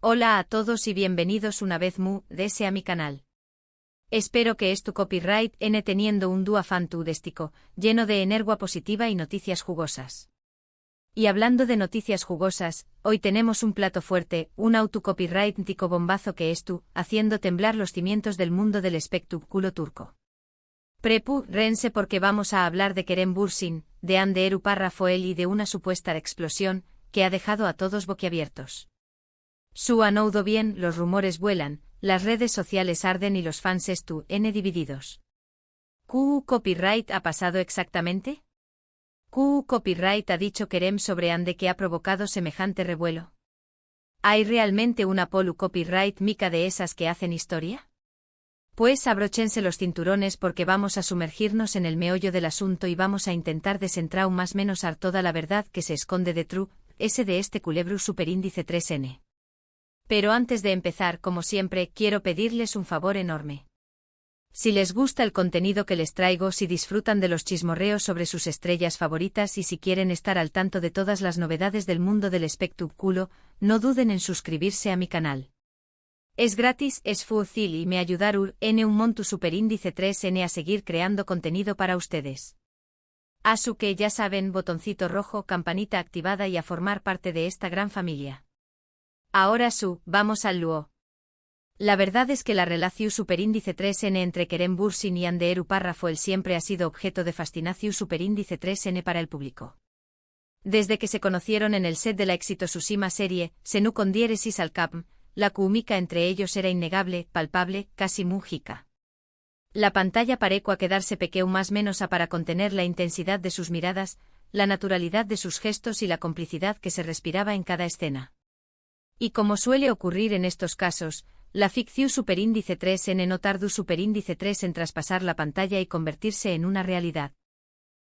Hola a todos y bienvenidos una vez más a mi canal. Espero que tu copyright n teniendo un día fantástico, lleno de energía positiva y noticias jugosas. Y hablando de noticias jugosas, hoy tenemos un plato fuerte, un autocopyright tico bombazo que haciendo temblar los cimientos del mundo del espectáculo turco. Rense porque vamos a hablar de Kerem Bürsin, de Hande Ertuğrul y de una supuesta explosión, que ha dejado a todos boquiabiertos. Anoudo bien, los rumores vuelan, las redes sociales arden y los fans divididos. ¿Qué copyright ha pasado exactamente? ¿Qué copyright ha dicho Kerem sobre Hande que ha provocado semejante revuelo? ¿Hay realmente una copyright mica de esas que hacen historia? Pues abróchense los cinturones porque vamos a sumergirnos en el meollo del asunto y vamos a intentar desentrar más menos toda la verdad que se esconde de de este culebro superíndice 3N. Pero antes de empezar, como siempre, quiero pedirles un favor enorme. Si les gusta el contenido que les traigo, si disfrutan de los chismorreos sobre sus estrellas favoritas y si quieren estar al tanto de todas las novedades del mundo del espectáculo, no duden en suscribirse a mi canal. Es gratis, es fácil y me ayudará un monto superíndice 3N a seguir creando contenido para ustedes. Así que ya saben, botoncito rojo, campanita activada y a formar parte de esta gran familia. Ahora vamos al lío. La verdad es que la relación superíndice 3N entre Kerem Bürsin y Hande Ertuğrul siempre ha sido objeto de fascinación superíndice 3N para el público. Desde que se conocieron en el set de la exitosísima serie, Senu con diéresis al cap, la química entre ellos era innegable, palpable, casi múgica. La pantalla pareció a quedarse pequeño más menos para contener la intensidad de sus miradas, la naturalidad de sus gestos y la complicidad que se respiraba en cada escena. Y como suele ocurrir en estos casos, la ficción superíndice 3N no tardó superíndice 3 en traspasar la pantalla y convertirse en una realidad.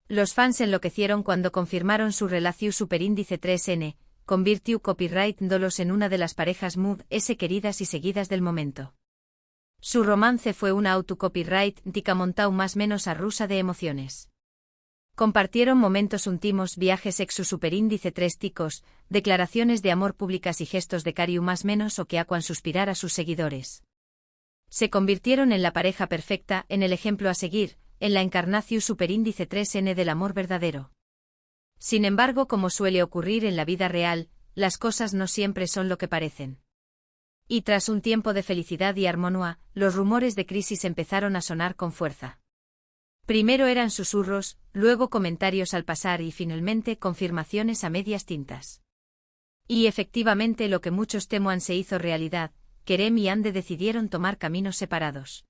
Los fans enloquecieron cuando confirmaron su relación superíndice 3N, convirtió copyright dolos en una de las parejas queridas y seguidas del momento. Su romance fue una autocopyright tica montao más menos a rusa de emociones. Compartieron momentos íntimos, viajes exu superíndice 3 ticos, declaraciones de amor públicas y gestos de cariño más menos o que acuan suspirar a sus seguidores. Se convirtieron en la pareja perfecta, en el ejemplo a seguir, en la encarnación superíndice 3N del amor verdadero. Sin embargo, como suele ocurrir en la vida real, las cosas no siempre son lo que parecen. Y tras un tiempo de felicidad y armonía, los rumores de crisis empezaron a sonar con fuerza. Primero eran susurros, luego comentarios al pasar y finalmente confirmaciones a medias tintas. Y efectivamente lo que muchos temuan se hizo realidad, Kerem y Hande decidieron tomar caminos separados.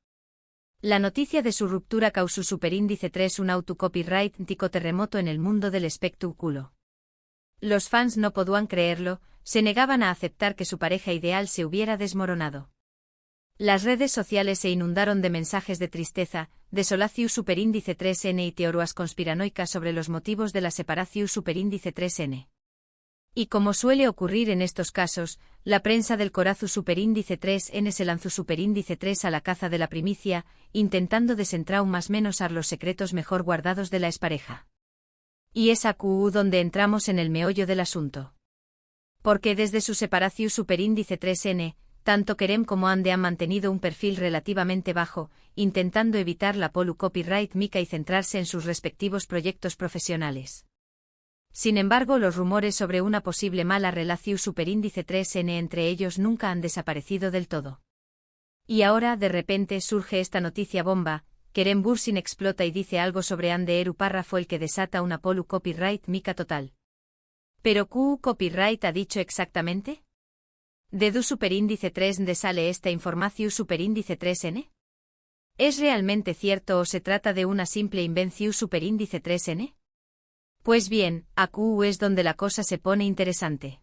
La noticia de su ruptura causó superíndice 3 un autocopyright tico terremoto en el mundo del espectáculo. Los fans no podían creerlo, se negaban a aceptar que su pareja ideal se hubiera desmoronado. Las redes sociales se inundaron de mensajes de tristeza, desolación superíndice 3N y teorías conspiranoicas sobre los motivos de la separación superíndice 3N. Y como suele ocurrir en estos casos, la prensa del corazu superíndice 3N se lanzó superíndice 3 a la caza de la primicia, intentando desentrar más menos a los secretos mejor guardados de la expareja. Y es aquí donde entramos en el meollo del asunto. Porque desde su separación superíndice 3N, tanto Kerem como Hande han mantenido un perfil relativamente bajo, intentando evitar la copyright mica y centrarse en sus respectivos proyectos profesionales. Sin embargo, los rumores sobre una posible mala relación superíndice 3N entre ellos nunca han desaparecido del todo. Y ahora, de repente, surge esta noticia bomba, Kerem Bürsin explota y dice algo sobre Hande Ertuğrul que desata una copyright mica total. ¿Pero qué copyright ha dicho exactamente? ¿De du superíndice 3 de sale esta información superíndice 3N? ¿Es realmente cierto o se trata de una simple invención superíndice 3N? Pues bien, aquí es donde la cosa se pone interesante.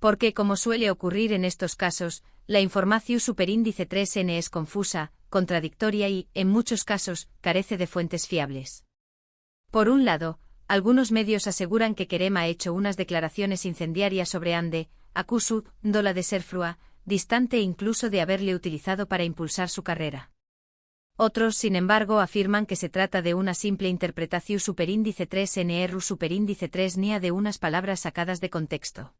Porque como suele ocurrir en estos casos, la información superíndice 3N es confusa, contradictoria y, en muchos casos, carece de fuentes fiables. Por un lado, algunos medios aseguran que Kerem ha hecho unas declaraciones incendiarias sobre Hande, acusándola de ser frua, distante incluso de haberle utilizado para impulsar su carrera. Otros, sin embargo, afirman que se trata de una simple interpretación superíndice 3NR superíndice 3 NIA de unas palabras sacadas de contexto.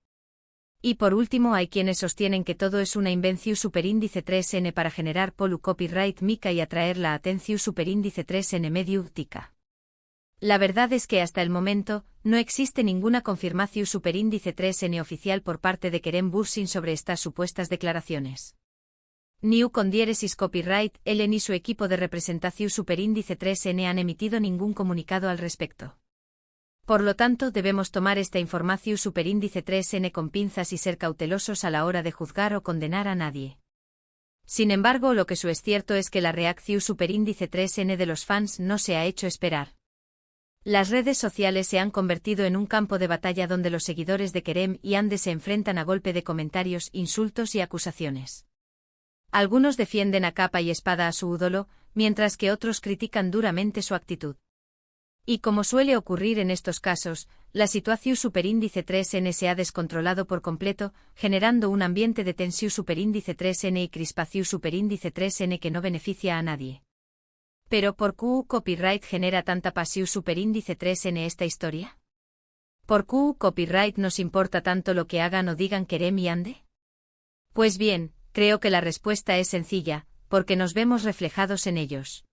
Y por último hay quienes sostienen que todo es una invención superíndice 3n para generar polu copyright mica y atraer la atención superíndice 3n medio tica. La verdad es que hasta el momento, no existe ninguna confirmación superíndice 3n oficial por parte de Kerem Bürsin sobre estas supuestas declaraciones. New con diéresis copyright, él ni su equipo de representación superíndice 3n han emitido ningún comunicado al respecto. Por lo tanto, debemos tomar esta información superíndice 3n con pinzas y ser cautelosos a la hora de juzgar o condenar a nadie. Sin embargo, lo que es cierto es que la reacción superíndice 3n de los fans no se ha hecho esperar. Las redes sociales se han convertido en un campo de batalla donde los seguidores de Kerem y Ande se enfrentan a golpe de comentarios, insultos y acusaciones. Algunos defienden a capa y espada a su ídolo, mientras que otros critican duramente su actitud. Y como suele ocurrir en estos casos, la situación superíndice 3n se ha descontrolado por completo, generando un ambiente de tensión superíndice 3n y crispación superíndice 3n que no beneficia a nadie. Pero ¿por qué copyright genera tanta pasión superíndice 3n esta historia? ¿Por qué copyright nos importa tanto lo que hagan o digan Kerem y Ande? Pues bien, creo que la respuesta es sencilla, porque nos vemos reflejados en ellos.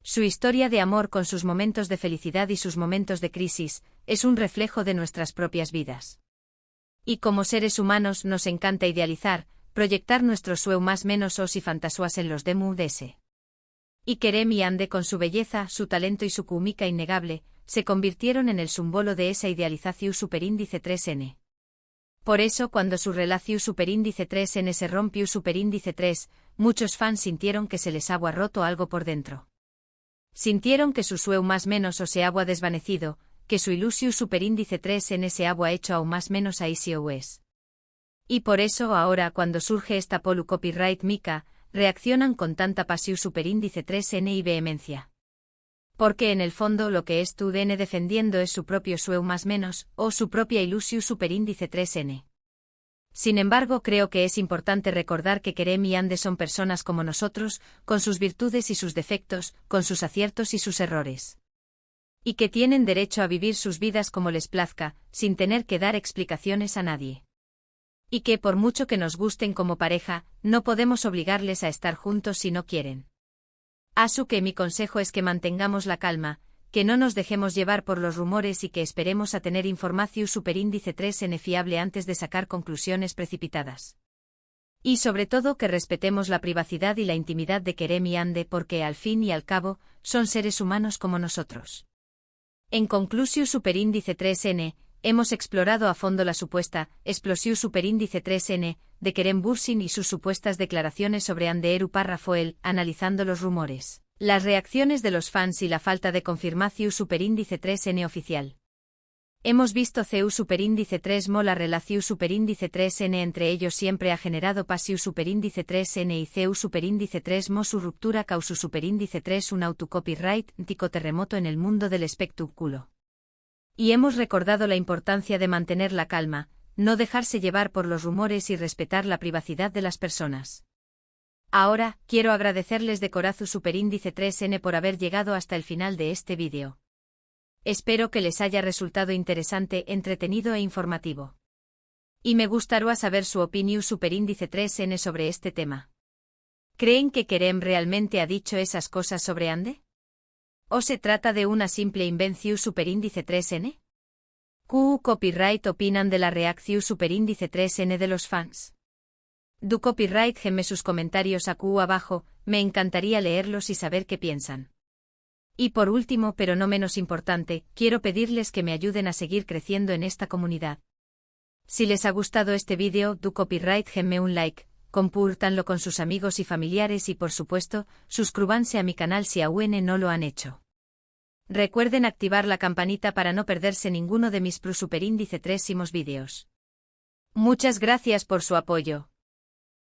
Su historia de amor con sus momentos de felicidad y sus momentos de crisis, es un reflejo de nuestras propias vidas. Y como seres humanos nos encanta idealizar, proyectar nuestros sueños más menos os y fantasías en los DMUDS. Y Kerem y Ande con su belleza, su talento y su cómica innegable, se convirtieron en el símbolo de esa idealización superíndice 3n. Por eso cuando su relación superíndice 3n se rompió superíndice 3, muchos fans sintieron que se les había roto algo por dentro. Sintieron que su sueño más menos o se había desvanecido, que su ilusión superíndice 3n se había hecho aún más menos a ICOS. Y por eso ahora cuando surge esta polu copyright mica, reaccionan con tanta pasión superíndice 3n y vehemencia. Porque en el fondo lo que es TUDN defendiendo es su propio sueño más menos, o su propia ilusión superíndice 3n. Sin embargo, creo que es importante recordar que Kerem y Ande son personas como nosotros, con sus virtudes y sus defectos, con sus aciertos y sus errores. Y que tienen derecho a vivir sus vidas como les plazca, sin tener que dar explicaciones a nadie. Y que por mucho que nos gusten como pareja, no podemos obligarles a estar juntos si no quieren. Así que mi consejo es que mantengamos la calma, que no nos dejemos llevar por los rumores y que esperemos a tener información superíndice 3n fiable antes de sacar conclusiones precipitadas. Y sobre todo que respetemos la privacidad y la intimidad de Kerem y Ande porque al fin y al cabo, son seres humanos como nosotros. En conclusión superíndice 3n, hemos explorado a fondo la supuesta explosión superíndice 3n de Kerem Bürsin y sus supuestas declaraciones sobre Ande Eru Parrafoel, analizando los rumores, las reacciones de los fans y la falta de confirmación superíndice 3n oficial. Hemos visto CU superíndice 3 mo la relación superíndice 3n entre ellos siempre ha generado pasión superíndice 3n y CU superíndice 3 mo su ruptura causó superíndice 3 un autocopyright tico terremoto en el mundo del espectáculo. Y hemos recordado la importancia de mantener la calma, no dejarse llevar por los rumores y respetar la privacidad de las personas. Ahora, quiero agradecerles de corazón superíndice 3n por haber llegado hasta el final de este vídeo. Espero que les haya resultado interesante, entretenido e informativo. Y me gustaría saber su opinión superíndice 3n sobre este tema. ¿Creen que Kerem realmente ha dicho esas cosas sobre Ande? ¿O se trata de una simple invención superíndice 3n? ¿Qué copyright opinan de la reacción superíndice 3n de los fans? Du copyright gemme sus comentarios aquí abajo, me encantaría leerlos y saber qué piensan. Y por último, pero no menos importante, quiero pedirles que me ayuden a seguir creciendo en esta comunidad. Si les ha gustado este vídeo, du copyright gemme un like, compártanlo con sus amigos y familiares y por supuesto, suscríbanse a mi canal si aún no lo han hecho. Recuerden activar la campanita para no perderse ninguno de mis superíndice 3 vídeos. Muchas gracias por su apoyo.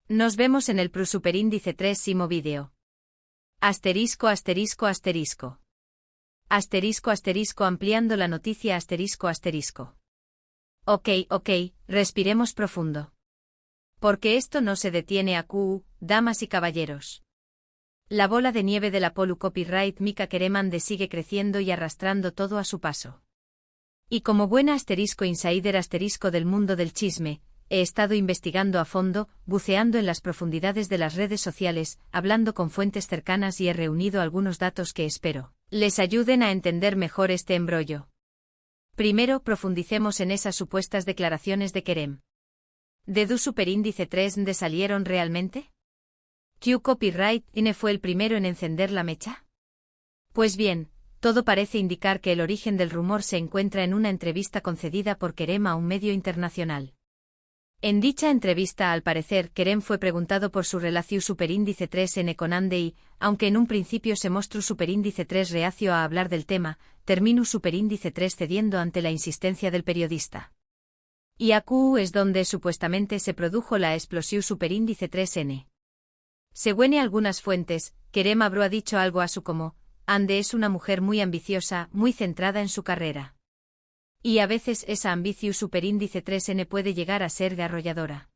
Nos vemos en el superíndice 3 vídeo. Asterisco asterisco asterisco. Asterisco asterisco ampliando la noticia asterisco asterisco. Ok, respiremos profundo. Porque esto no se detiene aquí, damas y caballeros. La bola de nieve de la polu copyright mica Kerem Ande sigue creciendo y arrastrando todo a su paso. Y como buena asterisco insider asterisco del mundo del chisme, he estado investigando a fondo, buceando en las profundidades de las redes sociales, hablando con fuentes cercanas y he reunido algunos datos que espero les ayuden a entender mejor este embrollo. Primero, profundicemos en esas supuestas declaraciones de Kerem. ¿De du superíndice 3 de salieron realmente? ¿Q Copyright Ine fue el primero en encender la mecha? Pues bien, todo parece indicar que el origen del rumor se encuentra en una entrevista concedida por Kerem a un medio internacional. En dicha entrevista, al parecer, Kerem fue preguntado por su relación superíndice 3N con Ande y, aunque en un principio se mostró superíndice 3 reacio a hablar del tema, terminó superíndice 3 cediendo ante la insistencia del periodista. Y aquí es donde supuestamente se produjo la explosión superíndice 3N. Según algunas fuentes, Kerem habrá dicho algo a su como, Ande es una mujer muy ambiciosa, muy centrada en su carrera. Y a veces esa ambición superíndice 3N puede llegar a ser arrolladora.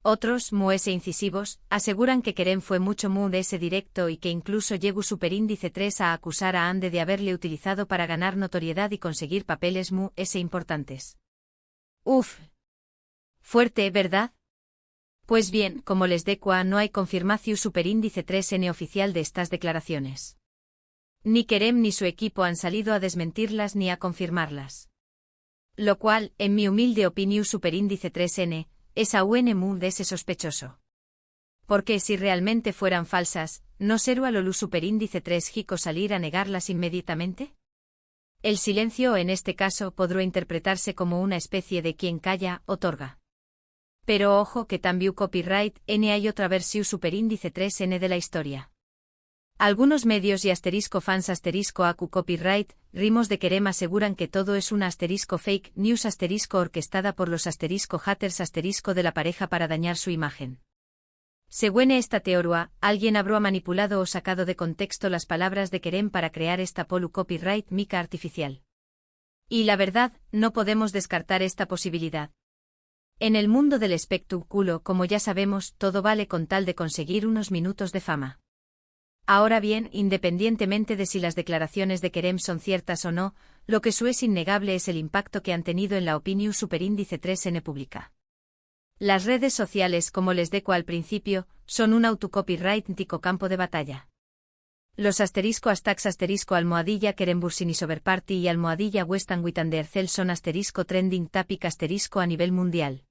Otros, muese incisivos, aseguran que Kerem fue mucho de ese directo y que incluso llegó superíndice 3 a acusar a Ande de haberle utilizado para ganar notoriedad y conseguir papeles ese importantes. Uf. Fuerte, ¿verdad? Pues bien, como les decua, no hay confirmación superíndice 3N oficial de estas declaraciones. Ni Kerem ni su equipo han salido a desmentirlas ni a confirmarlas. Lo cual, en mi humilde opinión superíndice 3N, es aún de ese sospechoso. Porque si realmente fueran falsas, ¿no sería lo superíndice 3 jico salir a negarlas inmediatamente? El silencio en este caso podrá interpretarse como una especie de quien calla, otorga. Pero ojo que también copyright N hay otra versión superíndice 3N de la historia. Algunos medios y fans *acu copyright, rimos de Kerem aseguran que todo es una *fake news orquestada por los *haters de la pareja para dañar su imagen. Según esta teoría, alguien habrá manipulado o sacado de contexto las palabras de Kerem para crear esta polu copyright mica artificial. Y la verdad, no podemos descartar esta posibilidad. En el mundo del espectáculo, como ya sabemos, todo vale con tal de conseguir unos minutos de fama. Ahora bien, independientemente de si las declaraciones de Kerem son ciertas o no, lo que es innegable es el impacto que han tenido en la opinión superíndice 3N pública. Las redes sociales, como les deco al principio, son un autocopyrightico campo de batalla. Los hashtags almohadilla Kerem Bursini Soberparty y almohadilla Westan Witandercel son trending topic a nivel mundial.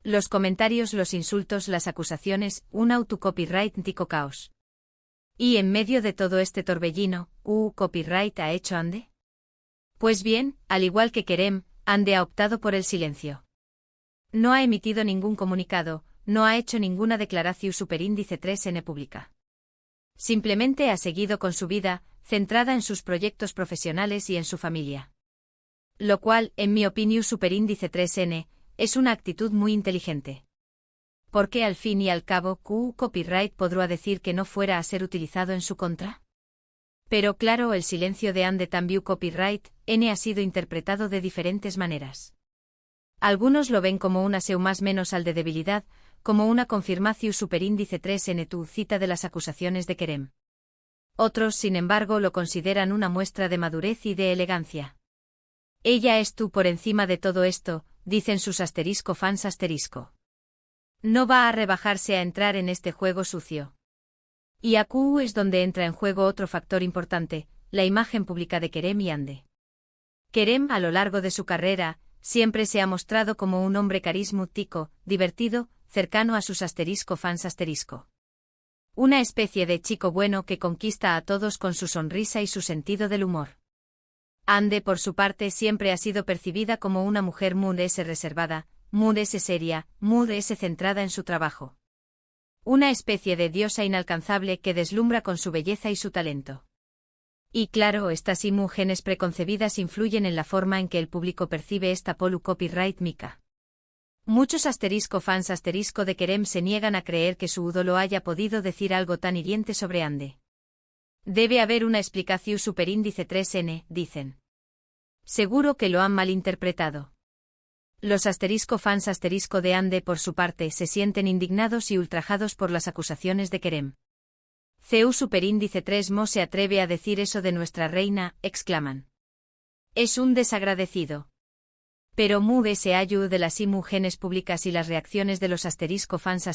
Los comentarios, los insultos, las acusaciones, un autocopyrightico caos. Y en medio de todo este torbellino, ¿copyright ha hecho Ande? Pues bien, al igual que Kerem, Ande ha optado por el silencio. No ha emitido ningún comunicado, no ha hecho ninguna declaración superíndice 3N pública. Simplemente ha seguido con su vida, centrada en sus proyectos profesionales y en su familia. Lo cual, en mi opinión superíndice 3N, es una actitud muy inteligente. Porque al fin y al cabo, copyright podrá decir que no fuera a ser utilizado en su contra. Pero claro, el silencio de Ande también copyright N ha sido interpretado de diferentes maneras. Algunos lo ven como una más menos al de debilidad, como una confirmación superíndice 3N tu cita de las acusaciones de Kerem. Otros, sin embargo, lo consideran una muestra de madurez y de elegancia. Ella es tú por encima de todo esto, dicen sus fans. No va a rebajarse a entrar en este juego sucio. Y aquí es donde entra en juego otro factor importante, la imagen pública de Kerem y Ande. Kerem, a lo largo de su carrera, siempre se ha mostrado como un hombre carismático, divertido, cercano a sus fans. Una especie de chico bueno que conquista a todos con su sonrisa y su sentido del humor. Ande, por su parte, siempre ha sido percibida como una mujer muy reservada, muy seria, muy centrada en su trabajo. Una especie de diosa inalcanzable que deslumbra con su belleza y su talento. Y claro, estas imágenes preconcebidas influyen en la forma en que el público percibe esta polu copyright mica. Muchos fans de Kerem se niegan a creer que su ídolo haya podido decir algo tan hiriente sobre Ande. Debe haber una explicación superíndice 3N, dicen. Seguro que lo han malinterpretado. Los fans de Ande, por su parte, se sienten indignados y ultrajados por las acusaciones de Kerem. CU superíndice 3 Mo se atreve a decir eso de nuestra reina, exclaman. Es un desagradecido. Pero mu deseayu de las imágenes públicas y las reacciones de los fans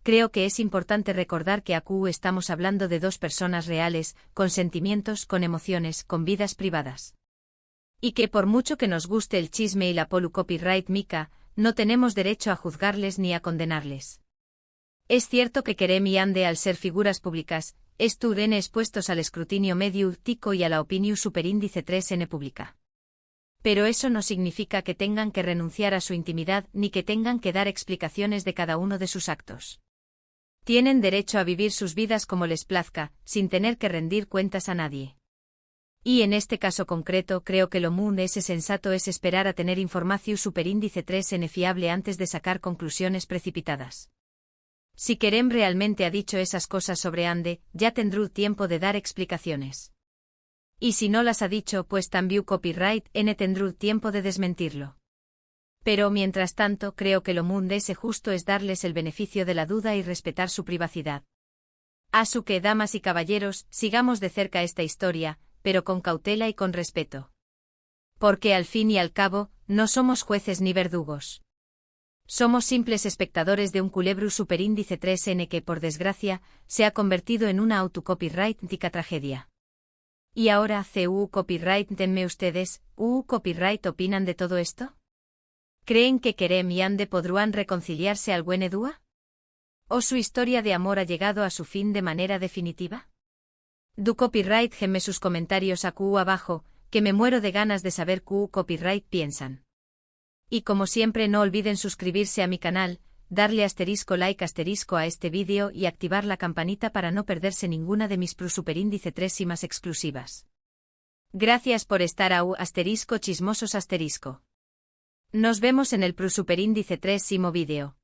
creo que es importante recordar que aquí estamos hablando de dos personas reales, con sentimientos, con emociones, con vidas privadas. Y que por mucho que nos guste el chisme y la copyright mica, no tenemos derecho a juzgarles ni a condenarles. Es cierto que Kerem y Ande, al ser figuras públicas, estuvieron expuestos al escrutinio mediático y a la opinión superíndice 3N pública. Pero eso no significa que tengan que renunciar a su intimidad ni que tengan que dar explicaciones de cada uno de sus actos. Tienen derecho a vivir sus vidas como les plazca, sin tener que rendir cuentas a nadie. Y en este caso concreto creo que lo más sensato es esperar a tener información superíndice 3N fiable antes de sacar conclusiones precipitadas. Si Kerem realmente ha dicho esas cosas sobre Ande, ya tendrá tiempo de dar explicaciones. Y si no las ha dicho, pues también copyright N tendrá tiempo de desmentirlo. Pero mientras tanto creo que lo más justo es darles el beneficio de la duda y respetar su privacidad. Así que, damas y caballeros, sigamos de cerca esta historia, pero con cautela y con respeto. Porque al fin y al cabo, no somos jueces ni verdugos. Somos simples espectadores de un culebro superíndice 3N que, por desgracia, se ha convertido en una autocopyrightica tragedia. Y ahora, copyright, denme ustedes, copyright opinan de todo esto? ¿Creen que Kerem y Ande podrán reconciliarse al buen dúa? ¿O su historia de amor ha llegado a su fin de manera definitiva? Du copyright, gemme sus comentarios aquí abajo, que me muero de ganas de saber qué copyright piensan. Y como siempre, no olviden suscribirse a mi canal, darle like a este vídeo y activar la campanita para no perderse ninguna de mis superíndice 3 y más exclusivas. Gracias por estar chismosos. Nos vemos en el superíndice 3 vídeo.